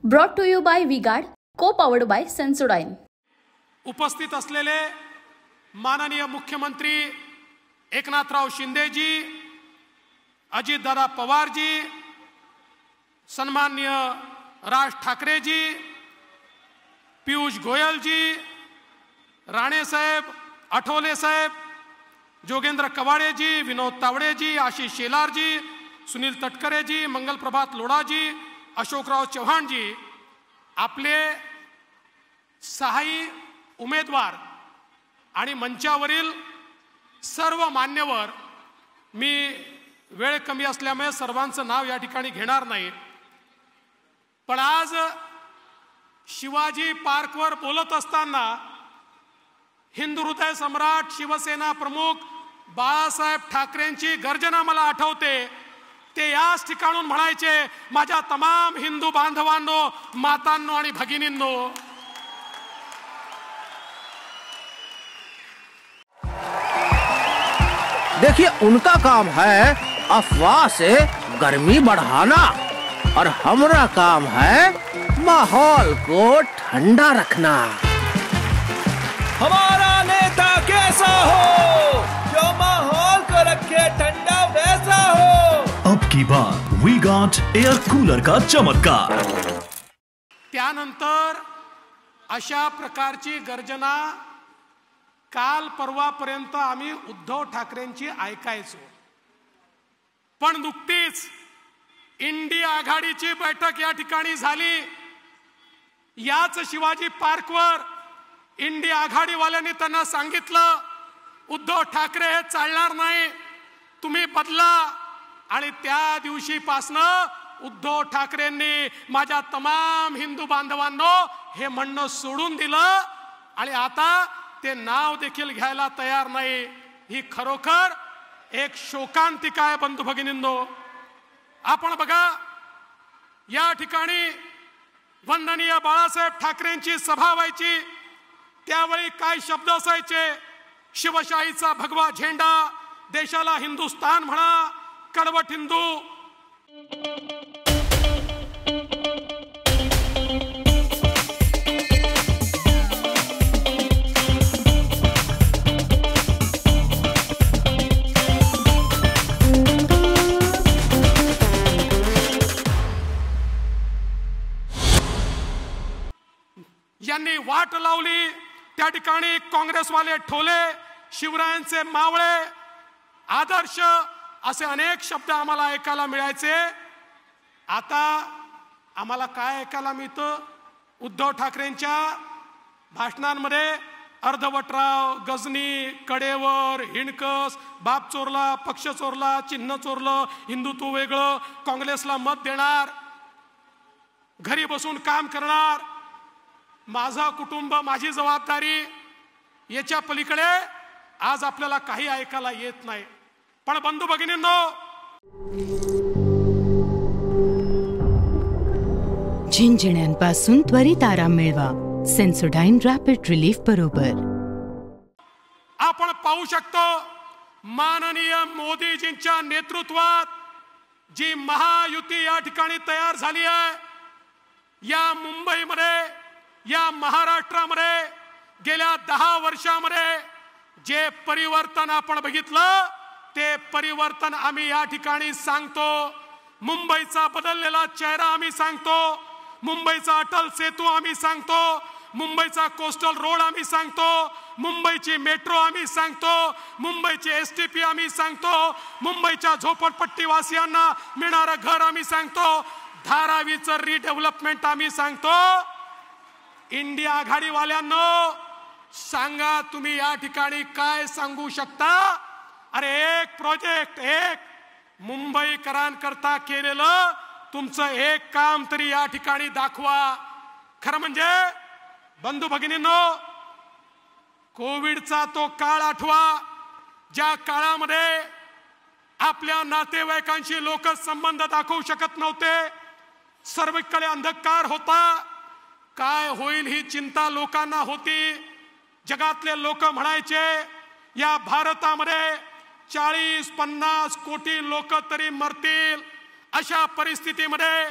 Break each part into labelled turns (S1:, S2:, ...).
S1: Brought to you by V-Guard, co-powered by Sensodyne.
S2: उपस्थित असलेले माननीय मुख्यमंत्री एकनाथराव शिंदेजी, अजितदादा पवारजी, सन्माननीय राज ठाकरेजी, पीयूष गोयलजी, राणे साहेब, आठवले साहेब, जोगेंद्र कवाडेजी, विनोद तावडेजी, आशिष शेलारजी, सुनील तटकरेजी, मंगल प्रभात लोढाजी, अशोकराव चव्हाणजी, आपले सहाय्यक उमेदवार आणि मंचावरील सर्व मान्यवर, मी वेळ कमी असल्यामुळे सर्वांचं नाव या ठिकाणी घेणार नाही, पण आज शिवाजी पार्कवर बोलत असताना हिंदू हृदय सम्राट शिवसेना प्रमुख बाळासाहेब ठाकरेंची गर्जना मला आठवते. ते याच ठिकाणून म्हणायचे, माझ्या तमाम हिंदू बांधवांनो, मातांनो आणि भगिनींनो,
S3: देखिए उनका काम है अफवाह से गर्मी बढ़ाना और हमारा काम है माहौल को ठंडा रखना.
S4: हमारा नेता कैसा हो जो माहौल को रखे ठंडा वैसा हो.
S5: अब की बार वी-गार्ड एयर कूलर का चमत्कार.
S2: त्यानंतर अशा प्रकारची गर्जना काल परवापर्यंत आम्ही उद्धव ठाकरेंची ऐकायचो, पण नुकतीच इंडिया आघाडीची बैठक या ठिकाणी झाली. याच शिवाजी पार्कवर इंडिया आघाडीवाल्यांनी त्यांना सांगितलं, उद्धव ठाकरे हे चालणार नाही, तुम्ही बदला. आणि त्या दिवशीपासनं उद्धव ठाकरेंनी माझ्या तमाम हिंदू बांधवांनो हे म्हणणं सोडून दिलं आणि आता ते नाव देखील घ्यायला तयार नाही. ही खरोखर एक शोकांतिका आहे बंधू भगिनींनो. आपण बघा, या ठिकाणी वंदनीय बाळासाहेब ठाकरेंची सभा व्हायची, त्यावेळी काय शब्द असायचे, शिवशाहीचा भगवा झेंडा, देशाला हिंदुस्तान म्हणा, कडवट हिंदू. यांनी वाट लावली, त्या ठिकाणी काँग्रेसवाले ठोले, शिवरायांचे मावळे, आदर्श असे अनेक शब्द आम्हाला ऐकायला मिळायचे. आता आम्हाला काय ऐकायला मिळतं? उद्धव ठाकरेंच्या भाषणांमध्ये अर्धवटराव, गजनी, कडेवर, हिणकस, बाप चोरला, पक्ष चोरला, चिन्ह चोरलं, हिंदुत्व वेगळं, काँग्रेसला मत देणार, घरी बसून काम करणार, माझा कुटुंब माझी जबाबदारी, याच्या पलीकडे आज आपल्याला काही ऐकायला येत नाही. पण बंधू भगिनींनो,
S6: झिंझिण्यांपासून त्वरित आराम मिळवा सेन्सोडाइन रॅपिड रिलीफ बरोबर.
S2: आपण पाहू शकतो, माननीय मोदीजींच्या नेतृत्वात जी महायुती या ठिकाणी तयार झाली आहे, या मुंबईमध्ये, या महाराष्ट्रामध्ये गेल्या 10 वर्षामध्ये जे परिवर्तन आपण बघितलं, ते परिवर्तन आम्ही या ठिकाणी सांगतो. मुंबईचा बदललेला चेहरा आम्ही सांगतो, मुंबईचा अटल सेतू आम्ही सांगतो, मुंबईचा कोस्टल रोड आम्ही सांगतो, मुंबईची मेट्रो आम्ही सांगतो, मुंबईची एसटीपी आम्ही सांगतो, मुंबईच्या झोपडपट्टीवासियांना मिळणारं घर आम्ही सांगतो, धारावीचं रिडेव्हलपमेंट आम्ही सांगतो. इंडिया आघाडीवाल्यांनो, सांगा तुम्ही या ठिकाणी काय सांगू शकता? अरे एक प्रोजेक्ट, एक मुंबईकरांकरता केलेलं तुमचं एक काम तरी या ठिकाणी दाखवा. खरं म्हणजे बंधू भगिनींनो, कोविडचा तो काळ आठवा, ज्या काळामध्ये आपल्या नातेवाईकांशी लोक संबंध दाखवू शकत नव्हते, सर्वकडे अंधकार होता, काय होईल ही चिंता लोकांना होती. जगातले लोक म्हणायचे, या भारतामध्ये 40-50 कोटी लोक तरी मरतील. अशा परिस्थितीमध्ये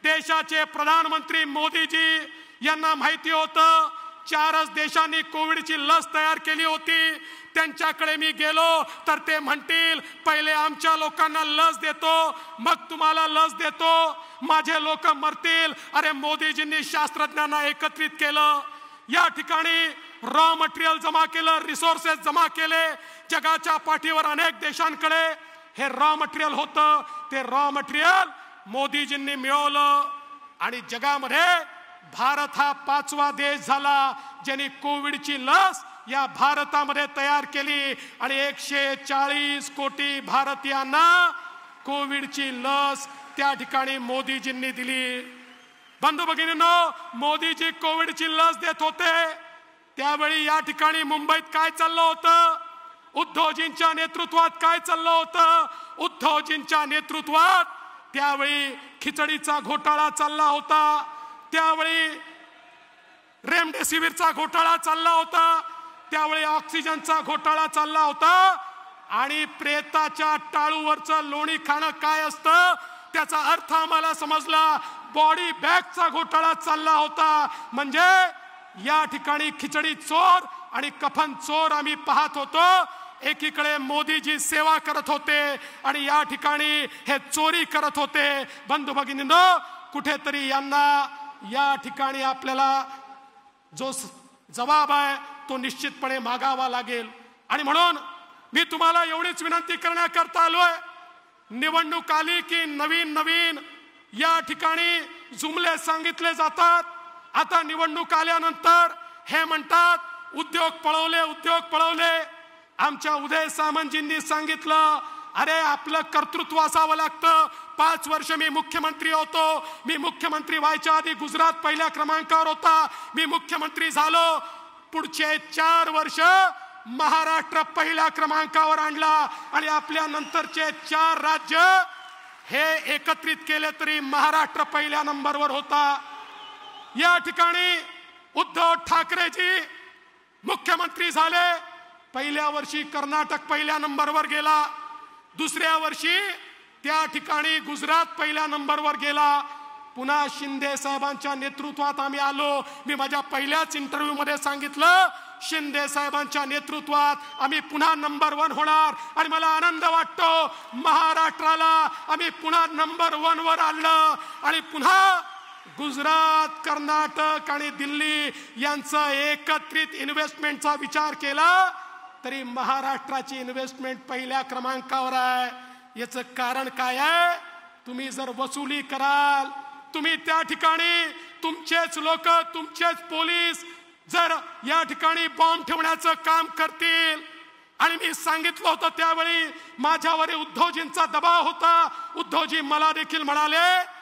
S2: देशाचे प्रधानमंत्री मोदीजी यांना माहिती होतं 4च देशांनी कोविडची लस तयार केली होती. त्यांच्याकडे मी गेलो तर ते म्हणतील पहिले आमच्या लोकांना लस देतो मग तुम्हाला लस देतो. माझे लोक मरतील. अरे मोदीजींनी शास्त्रज्ञांना एकत्रित केलं. या ठिकाणी रॉ मटेरियल जमा केलं, रिसोर्सेस जमा केले. जगाच्या पाठीवर अनेक देशांकडे हे रॉ मटेरियल होतं. ते रॉ मटेरियल मोदीजींनी मिळवलं आणि जगामध्ये भारत हा 5वा देश झाला ज्यांनी कोविडची लस या भारतामध्ये तयार केली आणि 140 कोटी भारतीयांना कोविडची लस त्या ठिकाणी मोदीजींनी दिली. बंधू भगिनींनो, मोदीजी कोविडची लस देत होते त्यावेळी या ठिकाणी मुंबईत काय चाललं होतं? उद्धवजींच्या नेतृत्वात काय चाललं होतं? उद्धवजींच्या नेतृत्वात त्यावेळी खिचडीचा घोटाळा चालला होता. त्यावेळी रेमडेसिवीरचा घोटाळा चालला होता. त्यावेळी ऑक्सिजनचा घोटाळा चालला होता. आणि प्रेताच्या टाळूवरचं लोणी खाणं काय असतं त्याचा अर्थ आम्हाला समजला. बॉडी बॅगचा घोटाळा चालला होता. म्हणजे या ठिकाणी खिचडी चोर आणि कफन चोर आम्ही पाहत होतो. एकीकडे मोदीजी सेवा करत होते आणि या ठिकाणी हे चोरी करत होते. बंधू भगिनींनो, कुठेतरी यांना या ठिकाणी आपल्याला जो जबाब आहे तो निश्चितपणे मागावा लागेल. आणि म्हणून मी तुम्हाला एवढीच विनंती करण्याकरता आलोय. निवडणूक आली की नवीन नवीन या ठिकाणी जुमले सांगितले जातात. आता निवडणूक आल्यानंतर हे म्हणतात उद्योग पळवले, उद्योग पळवले. आमच्या उदय सामंतजींनी सांगितलं अरे आपलं कर्तृत्व असावं लागतं. 5 वर्ष मी मुख्यमंत्री होतो. मी मुख्यमंत्री व्हायच्या आधी गुजरात पहिल्या क्रमांकावर होता. मी मुख्यमंत्री झालो. पुढचे 4 वर्ष महाराष्ट्र पहिल्या क्रमांकावर आणला आणि आपल्या नंतरचे 4 राज्य हे एकत्रित केले तरी महाराष्ट्र पहिल्या नंबरवर होता. या ठिकाणी उद्धव ठाकरेजी मुख्यमंत्री झाले. पहिल्या वर्षी कर्नाटक पहिल्या नंबरवर गेला. दुसऱ्या वर्षी त्या ठिकाणी गुजरात पहिल्या नंबरवर गेला. पुन्हा शिंदे साहेबांच्या नेतृत्वात आम्ही आलो. मी माझ्या पहिल्याच इंटरव्ह्यू मध्ये सांगितलं शिंदे साहेबांच्या नेतृत्वात आम्ही पुन्हा नंबर 1 होणार. आणि मला आनंद वाटतो महाराष्ट्राला आम्ही पुन्हा नंबर 1 वर आणलं. आणि पुन्हा गुजरात, कर्नाटक आणि दिल्ली यांचं एकत्रित इन्व्हेस्टमेंटचा विचार केला तरी महाराष्ट्राची इन्व्हेस्टमेंट पहिल्या क्रमांकावर आहे. याचं कारण काय आहे? तुम्ही जर वसुली कराल, तुम्ही त्या ठिकाणी तुमचेच लोक, तुमचेच पोलीस जर या ठिकाणी बॉम्ब ठेवण्याचं काम करतील. आणि मी सांगितलं होतं त्यावेळी माझ्यावर उद्धवजींचा दबाव होता. उद्धवजी मला देखील म्हणाले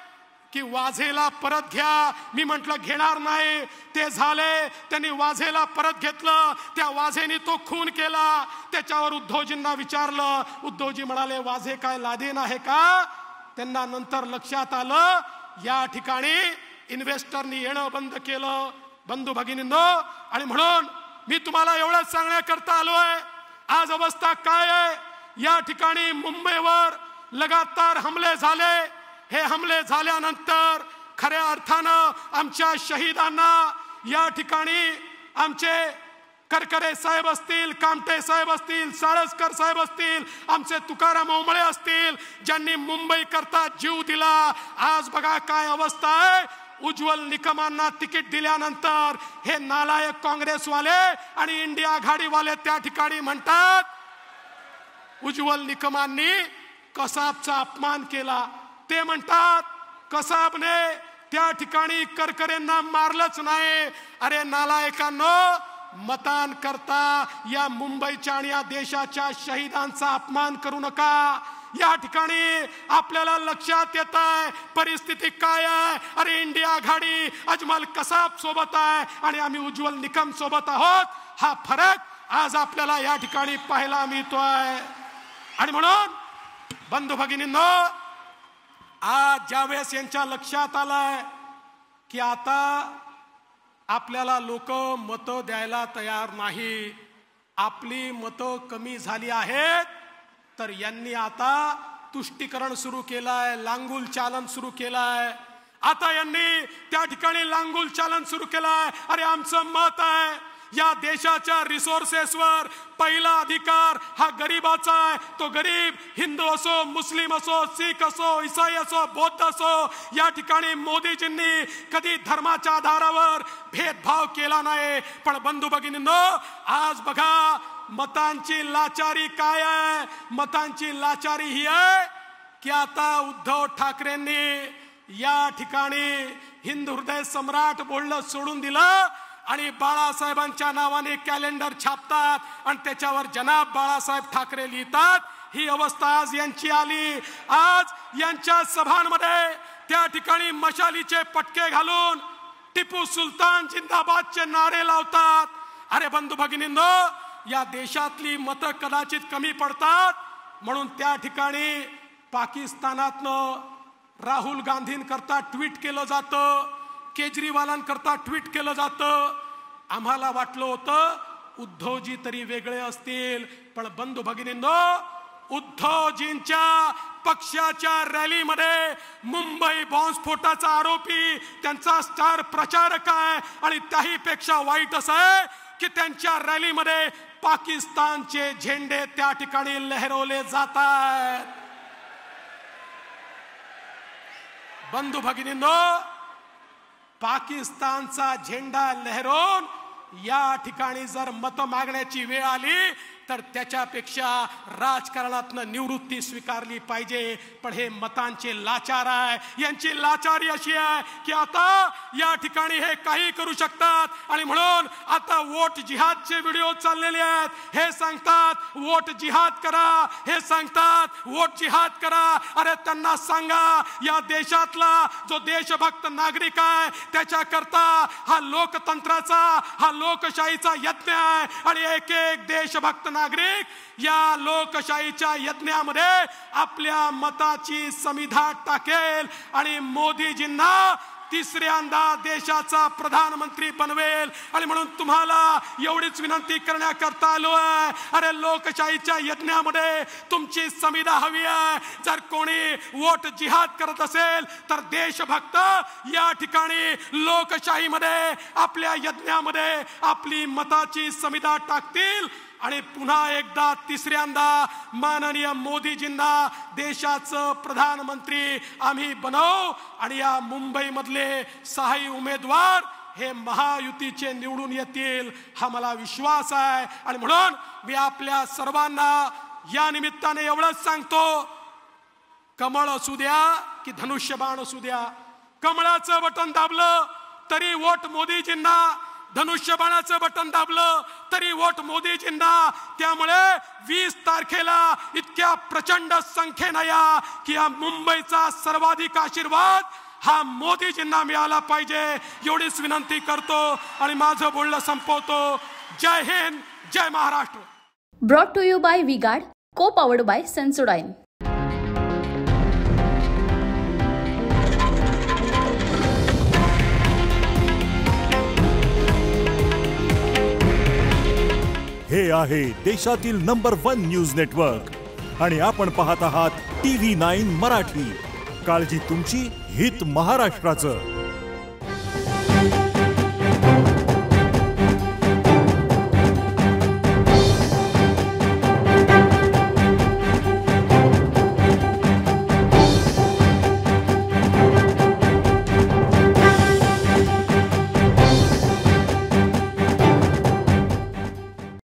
S2: की वाझेला परत घ्या. मी म्हटलं घेणार नाही. ते झाले, त्यांनी वाझेला परत घेतलं. त्या वाझेने तो खून केला. त्याच्यावर उद्धवजींना विचारलं. उद्धवजी म्हणाले वाझे काय लादेन आहे का? त्यांना नंतर लक्षात आलं या ठिकाणी इन्व्हेस्टरनी येणं बंद केलं. बंधू भगिनींनो, आणि म्हणून मी तुम्हाला एवढंच सांगण्याकरता आलोय. आज अवस्था काय आहे? या ठिकाणी मुंबईवर लगातार हमले झाले. हे हमले झाल्यानंतर खऱ्या अर्थानं आमच्या शहीदांना या ठिकाणी आमचे करकरे साहेब असतील, कामटे साहेब असतील, साळसकर साहेब असतील, आमचे तुकाराम ओंबळे असतील, ज्यांनी मुंबई करता जीव दिला. आज बघा काय अवस्था आहे. उज्ज्वल निकमांना तिकीट दिल्यानंतर हे नालायक काँग्रेसवाले आणि इंडिया आघाडीवाले त्या ठिकाणी म्हणतात उज्ज्वल निकमांनी कसाबचा अपमान केला. ते म्हणतात कसाबने त्या ठिकाणी करकरेंना मारलंच नाही. अरे नालायकांनो, मतान करता या मुंबईच्या आणि या देशाच्या शहीदांचा अपमान करू नका. या ठिकाणी आपल्याला लक्षात येत आहे परिस्थिती काय आहे. अरे इंडिया आघाडी अजमल कसाब सोबत आहे आणि आम्ही उज्ज्वल निकम सोबत आहोत. हा फरक आज आपल्याला या ठिकाणी पाहायला मिळतोय. आणि म्हणून बंधू भगिनींनो, आज ज्यावेळेस यांच्या लक्षात आलंय की आता आपल्याला लोक मतं द्यायला तयार नाही, आपली मतं कमी झाली आहेत, तर यांनी आता तुष्टीकरण सुरू केलंय, लांगुल चालन सुरू केलंय. आता यांनी त्या ठिकाणी लांगुल चालन सुरू केलाय. अरे आमचं मत आहे या देशाच्या रिसोर्सेसवर पहिला अधिकार हा गरीबाचा आहे. तो गरीब हिंदू असो, मुस्लिम असो, शीख असो, ईसाई असो, बौद्ध असो, या ठिकाणी मोदीजींनी कधी धर्माच्या आधारावर भेदभाव केला नाही. पण बंधू भगिनींनो, आज बघा मतांची लाचारी काय आहे. मतांची लाचारी ही आहे की आता उद्धव ठाकरेंनी या ठिकाणी हिंदू हृदय सम्राट बोलणं सोडून दिलं आणि बाळासाहेबांच्या नावाने कॅलेंडर छापतात आणि त्याच्यावर जनाब बाळासाहेब ठाकरे लिहितात. ही अवस्था आज यांची आली. आज यांच्या सभांमध्ये त्या ठिकाणी मशालीचे पटके घालून टिपू सुलतान जिंदाबादचे नारे लावतात. अरे बंधू भगिनींनो, या देशातली मतं कदाचित कमी पडतात म्हणून त्या ठिकाणी पाकिस्तानातनं राहुल गांधींकरता ट्विट केलं जातं, केजरीवालांकरता ट्विट केलं जातं. आम्हाला वाटलं होतं उद्धवजी तरी वेगळे असतील, पण बंधू भगिनींनो, उद्धवजींच्या पक्षाच्या रॅलीमध्ये मुंबई बॉम्बस्फोटाचा आरोपी त्यांचा स्टार प्रचारक आहे. आणि त्याही पेक्षा वाईट असं आहे की त्यांच्या रॅलीमध्ये पाकिस्तानचे झेंडे त्या ठिकाणी लहरवले जातात. बंधू भगिनींनो, पाकिस्तानचा झेंडा लहरवून या ठिकाणी जर मत मागण्याची वेळ आली तर त्याच्यापेक्षा राजकारणातनं निवृत्ती स्वीकारली पाहिजे. पण हे मतांचे लाचार आहे. यांची लाचारी अशी आहे की आता या ठिकाणी हे काही करू शकतात आणि म्हणून आता वोट जिहादचे व्हिडिओ चाललेले आहेत. हे सांगतात वोट जिहाद करा, हे सांगतात वोट जिहाद करा. अरे त्यांना सांगा या देशातला जो देशभक्त नागरिक आहे त्याच्याकरता हा लोकतंत्राचा, हा लोकशाहीचा यज्ञ आहे आणि एक एक देशभक्त नागरिक या लोकशाहीच्या यज्ञामध्ये आपल्या मताची समिधा टाकेल आणि मोदीजींना तिसऱ्यांदा देशाचा प्रधानमंत्री बनवेल. आणि म्हणून तुम्हाला एवढीच विनंती करण्याकरता आलो आहे. अरे लोकशाहीच्या यज्ञामध्ये तुमची समिधा हवी आहे. जर कोणी वोट जिहाद करत असेल तर देशभक्त या ठिकाणी लोकशाहीमध्ये आपल्या यज्ञामध्ये आपली मताची समिधा टाकतील आणि पुन्हा एकदा तिसऱ्यांदा माननीय मोदीजींना देशाचं प्रधानमंत्री आम्ही बनवू. आणि या मुंबईमधले 6 उमेदवार हे महायुतीचे निवडून येतील हा मला विश्वास आहे. आणि म्हणून मी आपल्या सर्वांना या निमित्ताने एवढंच सांगतो, कमळ असू द्या की धनुष्यबाण असू द्या, कमळाचं बटन दाबलं तरी वोट मोदीजींना, धनुष्यबाणाचं बटन दाबलं तरी वोट मोदीजींना. त्यामुळे 20 तारखेला इतक्या प्रचंड संख्येनं या की या मुंबईचा सर्वाधिक आशीर्वाद हा मोदीजींना मिळाला पाहिजे एवढीच विनंती करतो आणि माझं बोलणं संपवतो. जय हिंद, जय Maharashtra.
S1: Brought to you by V-Guard, co powered bye Sensodyne.
S5: हे आहे देशातील नंबर 1 न्यूज नेटवर्क आणि आपण पाहत आहात TV9 मराठी. काळजी तुमची, हित महाराष्ट्राचं.